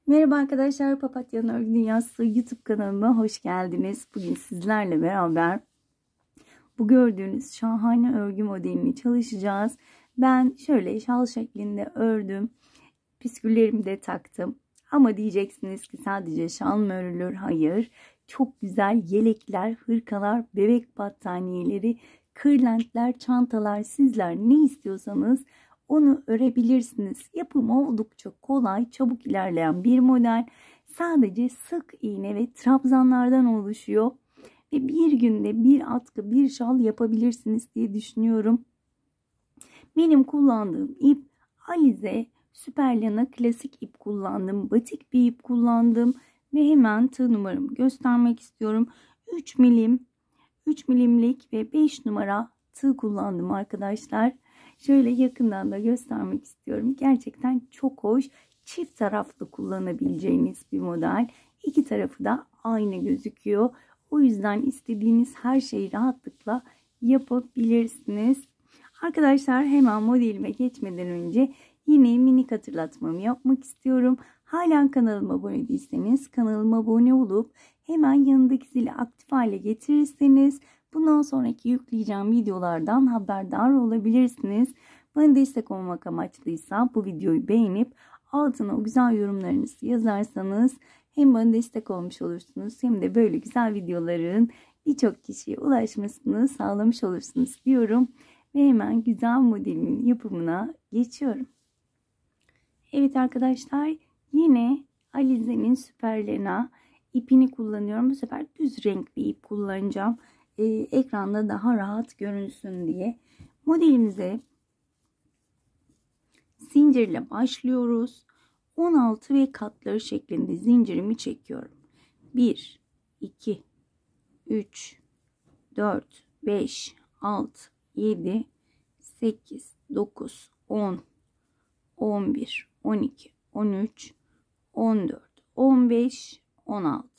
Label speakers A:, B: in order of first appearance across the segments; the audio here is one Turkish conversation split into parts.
A: Merhaba arkadaşlar, Papatya'nın Örgü Dünyası YouTube kanalıma hoş geldiniz. Bugün sizlerle beraber bu gördüğünüz şahane örgü modelini çalışacağız. Ben şöyle şal şeklinde ördüm. Püsküllerimi de taktım. Ama diyeceksiniz ki sadece şal mı örülür? Hayır. Çok güzel yelekler, hırkalar, bebek battaniyeleri, kırlentler, çantalar, sizler ne istiyorsanız onu örebilirsiniz. Yapımı oldukça kolay, çabuk ilerleyen bir model. Sadece sık iğne ve trabzanlardan oluşuyor. Ve bir günde bir atkı, bir şal yapabilirsiniz diye düşünüyorum. Benim kullandığım ip Alize Süperlana klasik ip kullandım. Batik bir ip kullandım. Ve hemen tığ numaramı göstermek istiyorum. 3 milim, 3 milimlik ve 5 numara tığ kullandım arkadaşlar. Şöyle yakından da göstermek istiyorum. Gerçekten çok hoş. Çift taraflı kullanabileceğiniz bir model. İki tarafı da aynı gözüküyor. O yüzden istediğiniz her şeyi rahatlıkla yapabilirsiniz. Arkadaşlar hemen modelime geçmeden önce yine minik hatırlatmamı yapmak istiyorum. Hala kanalıma abone değilseniz kanalıma abone olup hemen yanındaki zili aktif hale getirirseniz bundan sonraki yükleyeceğim videolardan haberdar olabilirsiniz. Bana destek olmak amaçlıysa bu videoyu beğenip altına o güzel yorumlarınızı yazarsanız hem bana destek olmuş olursunuz hem de böyle güzel videoların birçok kişiye ulaşmasını sağlamış olursunuz diyorum. Ve hemen güzel modelimin yapımına geçiyorum. Evet arkadaşlar, yine Alize'nin Süperlana ipini kullanıyorum. Bu sefer düz renk bir ip kullanacağım. Ekranda daha rahat görünsün diye. Modelimize zincirle başlıyoruz. 16 ve katları şeklinde zincirimi çekiyorum. 1, 2, 3, 4, 5, 6, 7, 8, 9, 10, 11, 12, 13, 14, 15, 16.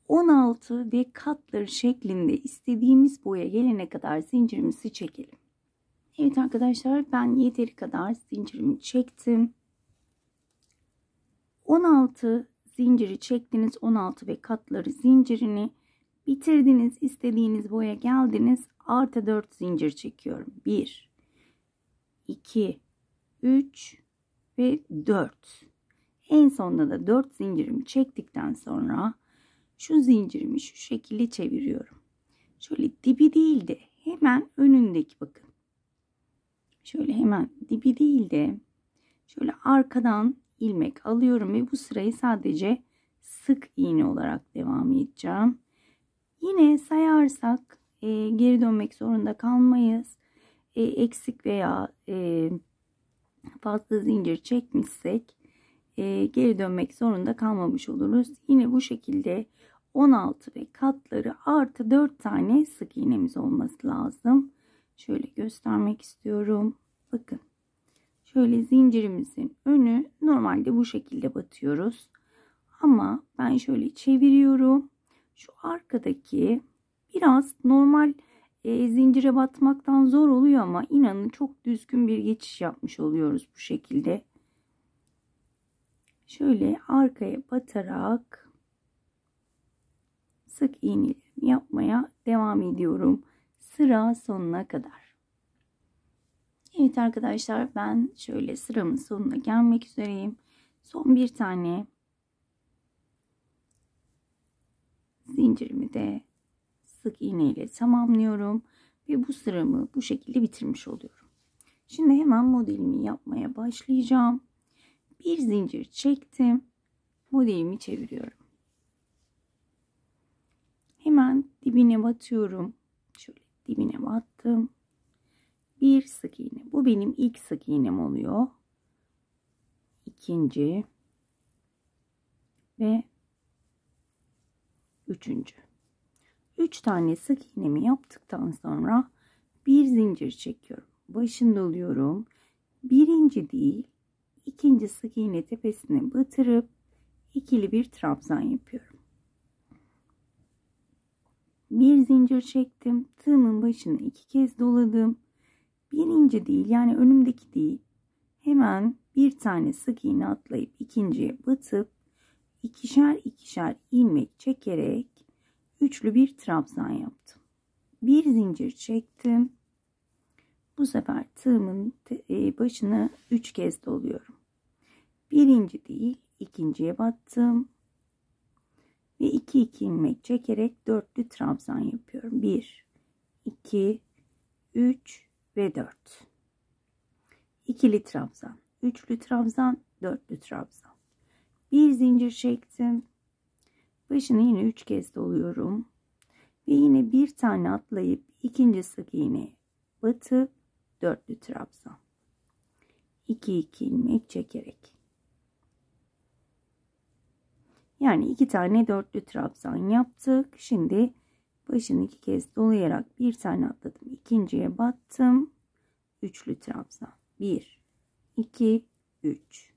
A: 16 ve katları şeklinde istediğimiz boya gelene kadar zincirimizi çekelim. Evet arkadaşlar, ben yeteri kadar zincirimi çektim. 16 zinciri çektiniz. 16 ve katları zincirini bitirdiniz. İstediğiniz boya geldiniz. Artı 4 zincir çekiyorum. 1, 2, 3 ve 4. En sonunda da 4 zincirimi çektikten sonra şu zincirimi şu şekilde çeviriyorum. Şöyle dibi değil de hemen önündeki, bakın. Şöyle hemen dibi değil de şöyle arkadan ilmek alıyorum ve bu sırayı sadece sık iğne olarak devam edeceğim. Yine sayarsak geri dönmek zorunda kalmayız. Eksik veya fazla zincir çekmişsek geri dönmek zorunda kalmamış oluruz. Yine bu şekilde 16 ve katları artı 4 tane sık iğnemiz olması lazım. Şöyle göstermek istiyorum. Bakın. Şöyle zincirimizin önü normalde bu şekilde batıyoruz. Ama ben şöyle çeviriyorum. Şu arkadaki biraz normal zincire batmaktan zor oluyor ama inanın çok düzgün bir geçiş yapmış oluyoruz bu şekilde. Şöyle arkaya batarak sık iğnelerimi yapmaya devam ediyorum sıra sonuna kadar. Evet arkadaşlar, ben şöyle sıramın sonuna gelmek üzereyim. Son bir tane zincirimi de sık iğne ile tamamlıyorum ve bu sıramı bu şekilde bitirmiş oluyorum. Şimdi hemen modelimi yapmaya başlayacağım. Bir zincir çektim. Modelimi çeviriyorum. Hemen dibine batıyorum. Şöyle dibine battım. Bir sık iğne. Bu benim ilk sık iğnem oluyor. İkinci ve üçüncü. 3 tane sık iğnemi yaptıktan sonra bir zincir çekiyorum. Başını doluyorum. Birinci değil, ikinci sık iğne tepesine batırıp ikili bir trabzan yapıyorum. Bir zincir çektim. Tığımın başını 2 kez doladım. Birinci değil, yani önümdeki değil. Hemen bir tane sık iğne atlayıp ikinciye batıp ikişer ikişer ilmek çekerek üçlü bir trabzan yaptım. Bir zincir çektim. Bu sefer tığımın başını 3 kez doluyorum. Birinci değil, ikinciye battım. Ve 2 ilmek çekerek dörtlü trabzan yapıyorum. 1, 2, 3 ve 4. İkili trabzan, üçlü trabzan, dörtlü trabzan. Bir zincir çektim. Başını yine 3 kez doluyorum. Ve yine bir tane atlayıp ikinci sık iğneye batıp dörtlü trabzan. 2 ilmek çekerek. Yani 2 tane dörtlü trabzan yaptık. Şimdi başını 2 kez dolayarak bir tane atladım. İkinciye battım. Üçlü trabzan. 1, 2, 3.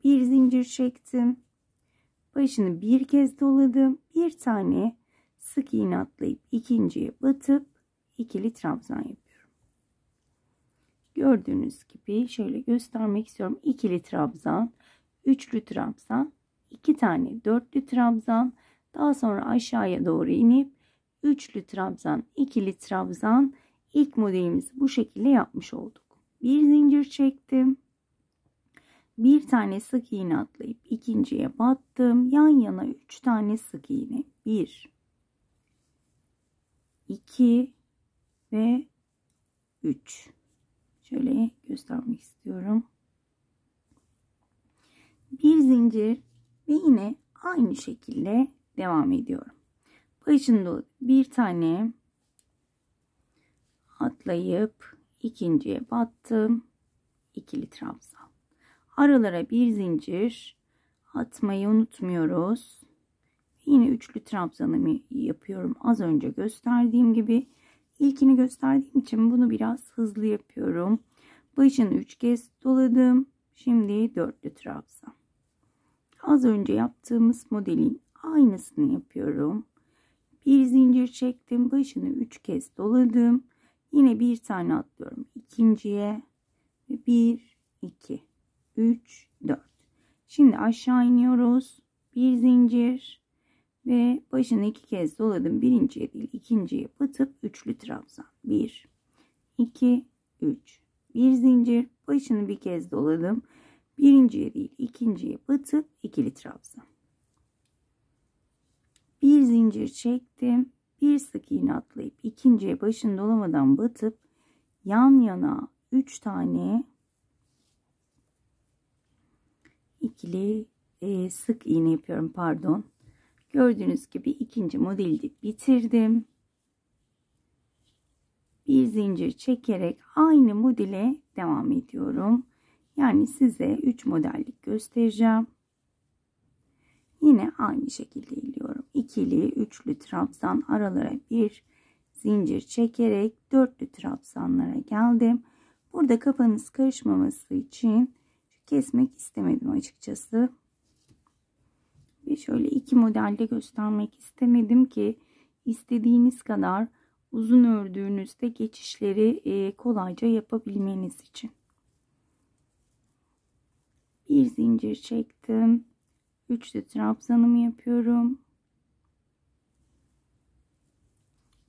A: Bir zincir çektim. Başını bir kez doladım. Bir tane sık iğne atlayıp ikinciye batıp ikili trabzan yapıyorum. Gördüğünüz gibi şöyle göstermek istiyorum. İkili trabzan, üçlü trabzan, 2 tane dörtlü trabzan, daha sonra aşağıya doğru inip üçlü trabzan, ikili trabzan. İlk modelimizi bu şekilde yapmış olduk. Bir zincir çektim. Bir tane sık iğne atlayıp ikinciye battım. Yan yana 3 tane sık iğne. 1, 2 ve 3. Şöyle göstermek istiyorum. Bir zincir ve yine aynı şekilde devam ediyorum. Başında bir tane atlayıp ikinciye battım. İkili trabzan. Aralara bir zincir atmayı unutmuyoruz. Yine üçlü trabzanımı yapıyorum. Az önce gösterdiğim gibi. İlkini gösterdiğim için bunu biraz hızlı yapıyorum. Başını 3 kez doladım. Şimdi dörtlü trabzan. Az önce yaptığımız modelin aynısını yapıyorum. Bir zincir çektim. Başını 3 kez doladım. Yine bir tane atlıyorum. İkinciye. 1, 2, 3, 4. Şimdi aşağı iniyoruz. Bir zincir. Ve başını 2 kez doladım. Birinciye değil ikinciye batıp üçlü trabzan. 1, 2, 3. Bir zincir. Başını bir kez doladım. Birinciye değil ikinciye batıp ikili trabzan. Bir zincir çektim. Bir sık iğne atlayıp ikinciye başını dolamadan batıp yan yana 3 tane ikili sık iğne yapıyorum. Pardon. Gördüğünüz gibi ikinci modeli de bitirdim. Bir zincir çekerek aynı modele devam ediyorum. Yani size 3 modellik göstereceğim. Yine aynı şekilde ilerliyorum. İkili, üçlü trabzan aralara bir zincir çekerek dörtlü trabzanlara geldim. Burada kafanız karışmaması için kesmek istemedim açıkçası. Ve şöyle 2 modelde göstermek istemedim ki istediğiniz kadar uzun ördüğünüzde geçişleri kolayca yapabilmeniz için. Bir zincir çektim. Üçlü trabzanımı yapıyorum.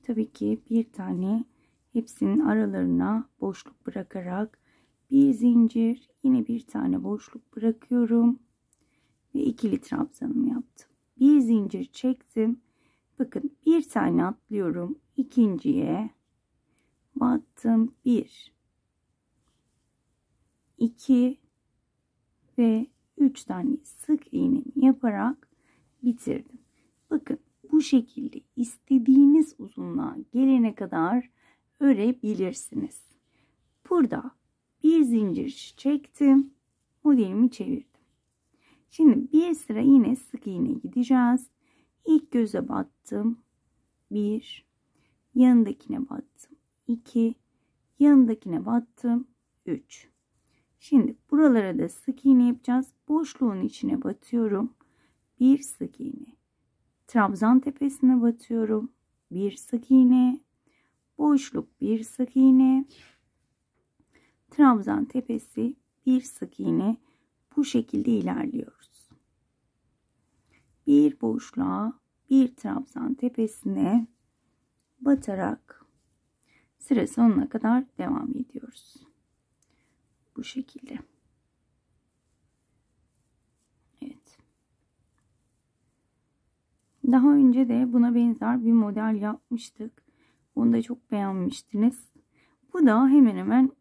A: Tabii ki bir tane hepsinin aralarına boşluk bırakarak bir zincir, yine bir tane boşluk bırakıyorum ve ikili trabzanımı yaptım. Bir zincir çektim. Bakın bir tane atlıyorum. İkinciye battım. 1, 2 ve 3 tane sık iğnemi yaparak bitirdim. Bakın bu şekilde istediğiniz uzunluğa gelene kadar örebilirsiniz. Burada bir zincir çektim. Modelimi çevirdim. Şimdi bir sıra yine sık iğne gideceğiz. İlk göze battım. 1, yanındakine battım. 2, yanındakine battım. 3. Şimdi buralara da sık iğne yapacağız. Boşluğun içine batıyorum. Bir sık iğne. Trabzan tepesine batıyorum. Bir sık iğne. Boşluk bir sık iğne. Trabzan tepesi bir sık iğne. Bu şekilde ilerliyoruz. bir boşluğa bir trabzan tepesine batarak sıra sonuna kadar devam ediyoruz. Bu şekilde. Evet. Daha önce de buna benzer bir model yapmıştık. Onu da çok beğenmiştiniz. Bu da hemen hemen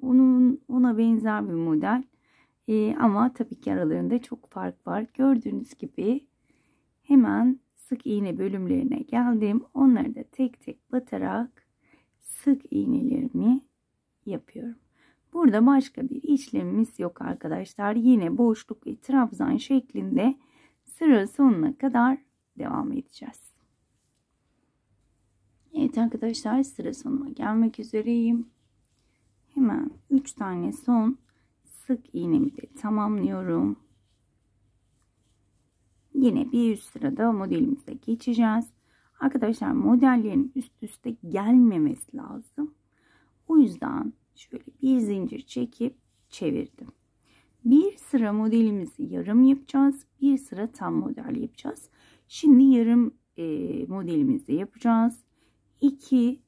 A: ona benzer bir model. Ama tabii ki aralarında çok fark var. Gördüğünüz gibi hemen sık iğne bölümlerine geldim. Onları da tek tek batarak sık iğnelerimi yapıyorum. Burada başka bir işlemimiz yok arkadaşlar. Yine boşluk ve trabzan şeklinde sıra sonuna kadar devam edeceğiz. Evet arkadaşlar, sıra sonuna gelmek üzereyim. Hemen 3 tane son sık iğnemi de tamamlıyorum. Yine bir üst sırada modelimize geçeceğiz. Arkadaşlar modellerin üst üste gelmemesi lazım. O yüzden şöyle bir zincir çekip çevirdim. Bir sıra modelimizi yarım yapacağız. Bir sıra tam model yapacağız. Şimdi yarım modelimizi yapacağız. 2,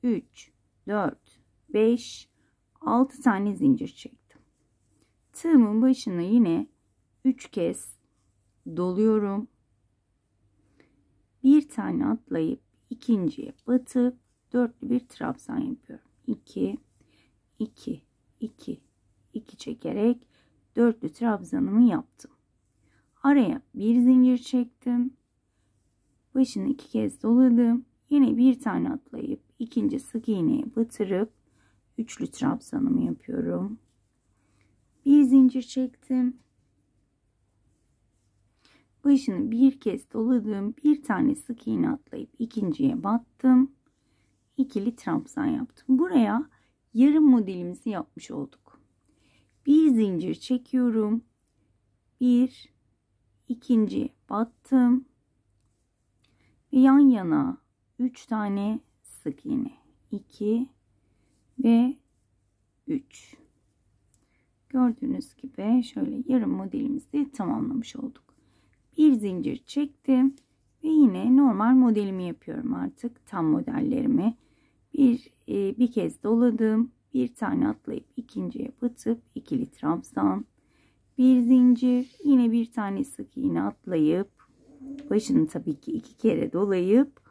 A: 3, 4, 5, 6 tane zincir çektim. Tığımın başına yine 3 kez doluyorum. Bir tane atlayıp ikinciye batıp dörtlü bir trabzan yapıyorum. 2, 2, 2, 2 çekerek dörtlü trabzanımı yaptım. Araya bir zincir çektim. Başını 2 kez doladım. Yine bir tane atlayıp ikinci sık iğneye batırıp üçlü trabzanımı yapıyorum. Bir zincir çektim. Başını bir kez doladım. Bir tane sık iğne atlayıp ikinciye battım. İkili trabzan yaptım. Buraya yarım modelimizi yapmış olduk. Bir zincir çekiyorum. Bir, ikinciye battım. Ve yan yana 3 tane sık iğne. 2 ve 3. Gördüğünüz gibi şöyle yarım modelimizi tamamlamış olduk. Bir zincir çektim ve yine normal modelimi yapıyorum artık, tam modellerimi. Bir kez doladım, bir tane atlayıp ikinciye batıp ikili trabzan, bir zincir, yine bir tane sık iğne atlayıp başını tabii ki 2 kere dolayıp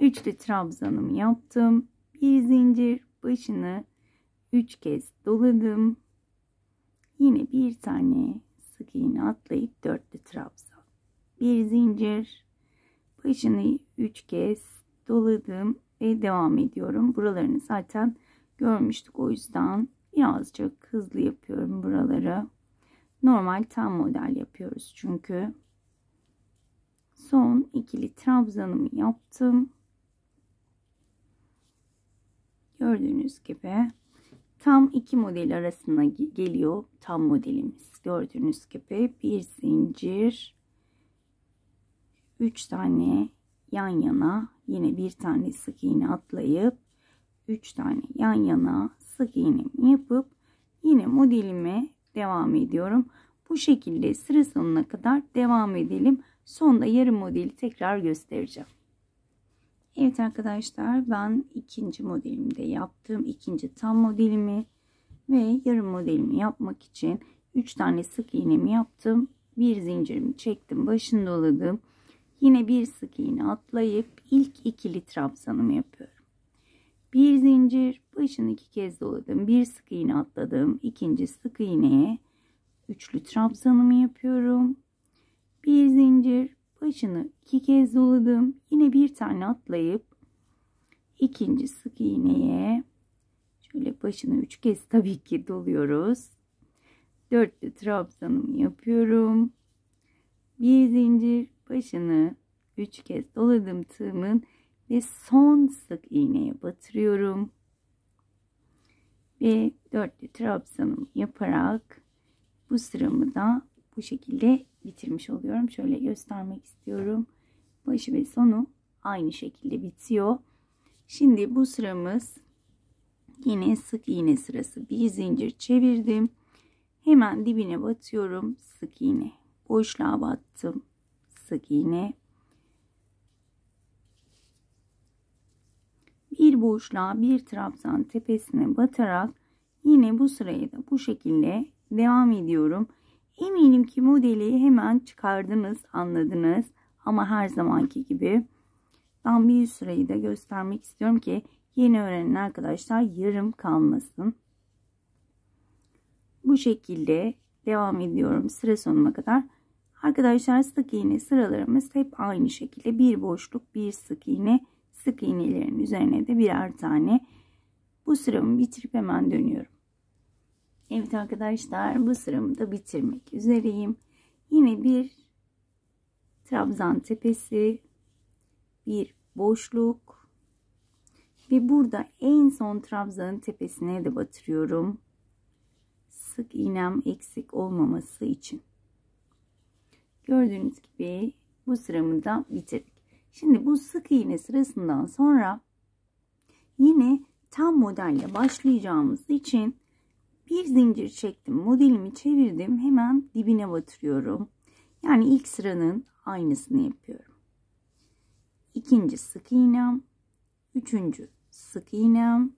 A: üçlü trabzanımı yaptım. Bir zincir, başını 3 kez doladım. Yine bir tane sık iğne atlayıp dörtlü trabzan. Bir zincir, başını 3 kez doladım ve devam ediyorum. Buralarını zaten görmüştük, o yüzden birazcık hızlı yapıyorum buraları. Normal tam model yapıyoruz çünkü. Son ikili trabzanımı yaptım. Gördüğünüz gibi tam iki model arasına geliyor tam modelimiz. Gördüğünüz gibi bir zincir, 3 tane yan yana, yine bir tane sık iğne atlayıp 3 tane yan yana sık iğnemi yapıp yine modelime devam ediyorum. Bu şekilde sıra sonuna kadar devam edelim. Sonda yarım modeli tekrar göstereceğim. Evet arkadaşlar, ben ikinci modelimde yaptığım ikinci tam modelimi ve yarım modelimi yapmak için 3 tane sık iğnemi yaptım. Bir zincirimi çektim, başını doladım. Yine bir sık iğne atlayıp ilk ikili trabzanımı yapıyorum. Bir zincir, başını 2 kez doladım. Bir sık iğne atladım. İkinci sık iğneye üçlü trabzanımı yapıyorum. Bir zincir, başını 2 kez doladım. Yine bir tane atlayıp ikinci sık iğneye şöyle başını 3 kez tabii ki doluyoruz. Dörtlü trabzanımı yapıyorum. Bir zincir, başını 3 kez doladım tığımın ve son sık iğneye batırıyorum. Ve dörtlü trabzanımı yaparak bu sıramı da bu şekilde bitirmiş oluyorum. Şöyle göstermek istiyorum. Başı ve sonu aynı şekilde bitiyor. Şimdi bu sıramız yine sık iğne sırası. Bir zincir çevirdim. Hemen dibine batıyorum. Sık iğne. Boşluğa battım. sık iğne, bir boşluğa bir trabzan tepesine batarak yine bu sırayı da bu şekilde devam ediyorum. Eminim ki modeli hemen çıkardınız, anladınız, ama her zamanki gibi ben bir sırayı da göstermek istiyorum ki yeni öğrenen arkadaşlar yarım kalmasın. Bu şekilde devam ediyorum sıra sonuna kadar. Arkadaşlar sık iğne sıralarımız hep aynı şekilde, bir boşluk bir sık iğne, sık iğnelerin üzerine de birer tane. Bu sıramı bitirip hemen dönüyorum. Evet arkadaşlar, bu sıramı da bitirmek üzereyim. Yine bir trabzan tepesi, bir boşluk ve burada en son trabzanın tepesine de batırıyorum. Sık iğnem eksik olmaması için. Gördüğünüz gibi bu sıramı da bitirdik. Şimdi bu sık iğne sırasından sonra yine tam modelle başlayacağımız için bir zincir çektim, modelimi çevirdim, hemen dibine batırıyorum. Yani ilk sıranın aynısını yapıyorum. İkinci sık iğnem, üçüncü sık iğnem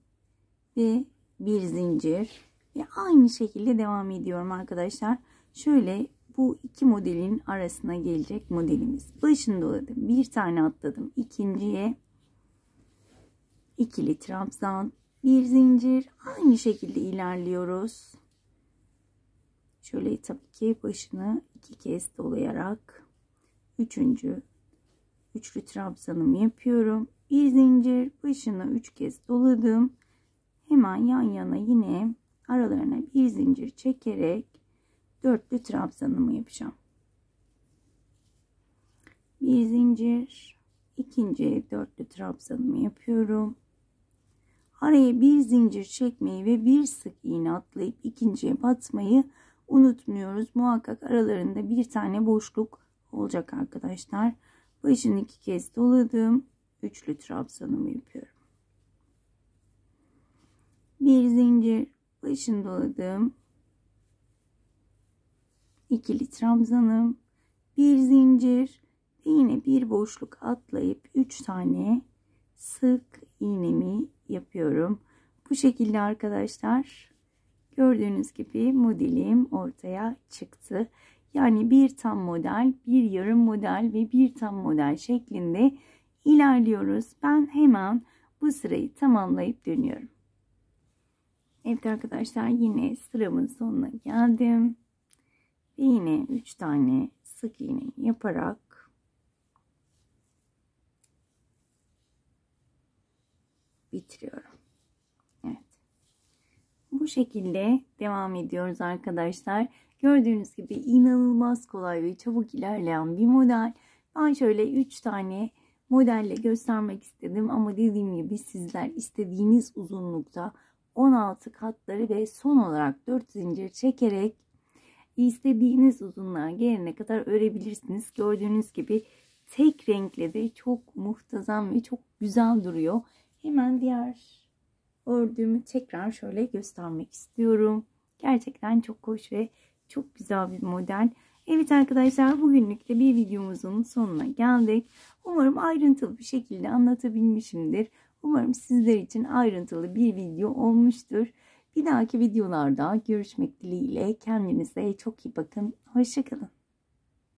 A: ve bir zincir ve aynı şekilde devam ediyorum arkadaşlar. Şöyle bu iki modelin arasına gelecek modelimiz. Başını doladım, bir tane atladım, ikinciye ikili trabzan, bir zincir, aynı şekilde ilerliyoruz. Şöyle tabii ki başını iki kez dolayarak üçlü trabzanımı yapıyorum. Bir zincir, başını 3 kez doladım. Hemen yan yana yine aralarına bir zincir çekerek dörtlü trabzanımı yapacağım. Bir zincir, ikinci dörtlü trabzanımı yapıyorum. Araya bir zincir çekmeyi ve bir sık iğne atlayıp ikinciye batmayı unutmuyoruz. Muhakkak aralarında bir tane boşluk olacak arkadaşlar. Başını 2 kez doladım. Üçlü trabzanımı yapıyorum. Bir zincir, başını doladım. İkili trabzanım, bir zincir ve yine bir boşluk atlayıp 3 tane sık iğnemi yapıyorum. Bu şekilde arkadaşlar, gördüğünüz gibi modelim ortaya çıktı. Yani bir tam model, bir yarım model ve bir tam model şeklinde ilerliyoruz. Ben hemen bu sırayı tamamlayıp dönüyorum. Evet arkadaşlar, yine sıramın sonuna geldim. Ve yine 3 tane sık iğne yaparak bitiriyorum. Evet. Bu şekilde devam ediyoruz arkadaşlar. Gördüğünüz gibi inanılmaz kolay ve çabuk ilerleyen bir model. Ben şöyle 3 tane modelle göstermek istedim ama dediğim gibi sizler istediğiniz uzunlukta 16 katları ve son olarak 4 zincir çekerek istediğiniz uzunluğa gelene kadar örebilirsiniz. Gördüğünüz gibi tek renkle de çok muhtazam ve çok güzel duruyor. Hemen diğer ördüğümü tekrar şöyle göstermek istiyorum. Gerçekten çok hoş ve çok güzel bir model. Evet arkadaşlar, bugünlük de bir videomuzun sonuna geldik. Umarım ayrıntılı bir şekilde anlatabilmişimdir. Umarım sizler için ayrıntılı bir video olmuştur. Bir dahaki videolarda görüşmek dileğiyle. Kendinize çok iyi bakın. Hoşça kalın.